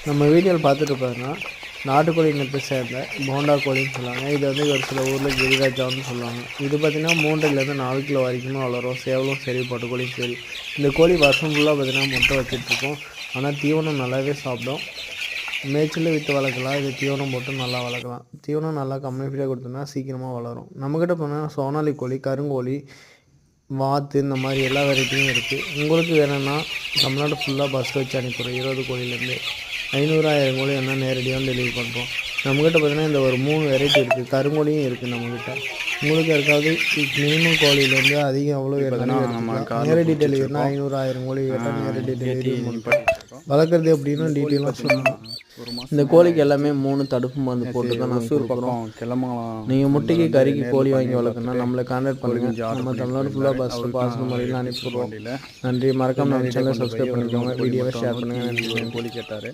நம்ம வீடியோவில் பார்த்துட்டு பாருங்க, நாட்டுக்கோழி இனத்தை சேர்ந்த போண்டா கோழின்னு சொல்லுவாங்க. இது வந்து ஒரு சில ஊரில் கிரிராஜான்னு சொல்லுவாங்க. இது பார்த்திங்கன்னா 3லேருந்து 4 கிலோ வரைக்குமே வளரும். சேவலும் சரி, பொட்டுக்கோழியும் சரி. இந்த கோழி வருஷம் ஃபுல்லாக பார்த்திங்கன்னா முட்டை வச்சிட்ருக்கோம். ஆனால் தீவனம் நல்லாவே சாப்பிடும். மேய்ச்சல் விட்டு வளர்க்கலாம், இது தீவனம் போட்டு நல்லா வளர்க்கலாம். தீவனம் நல்லா கம்மி ஃபீடாக கொடுத்தோம்னா சீக்கிரமாக வளரும். நம்மக்கிட்ட போனால் சோனாலி கோழி, கருங்கோழி, வாத்து இந்த மாதிரி எல்லா வெரைட்டியும் இருக்குது. உங்களுக்கு வேணும்னா தமிழ்நாடு ஃபுல்லாக பஸ் வச்சு அனுப்பிடுறோம். 20 கோழிலேருந்து 500 1000 கோழி என்ன நேரடியாக டெலிவரி பண்ணுறோம். நம்மக்கிட்ட பார்த்திங்கன்னா இந்த ஒரு 3 வெரைட்டி இருக்குது. கருங்கோழியும் இருக்குது நம்மக்கிட்ட. உங்களுக்கு யாருக்காவது மினிமம் கோழியிலேருந்து அதிகம் அவ்வளோ நேரடி டெலிவரினா 500 1000 கோழி கேட்டால் நேரடி டெலிவரி பண்ணுறோம். வளர்க்குறது அப்படின்னு டீட்டெயிலாக சொல்லணும். இந்த கோழிக்கு எல்லாமே 3 தடுப்பு மருந்து போட்டு தான் நாங்கள் கொடுக்குறோம். நீங்கள் முட்டைக்கு கறிக்கு கோழி வாங்கி வளர்க்கணும்னா நம்மளை கான்டாக்ட் பண்ணுங்கள். நம்ம தமிழ்நாடு ஃபுல்லாக பஸ் பாசன முறையில் அனுப்பிடுவோம். நன்றி. மறக்காம நம்ம சேனலை சப்ஸ்கிரைப் பண்ணிக்கோங்க. வீடியோவை ஷேர் பண்ணுங்கள். நன்றி. கோழி கேட்டார்.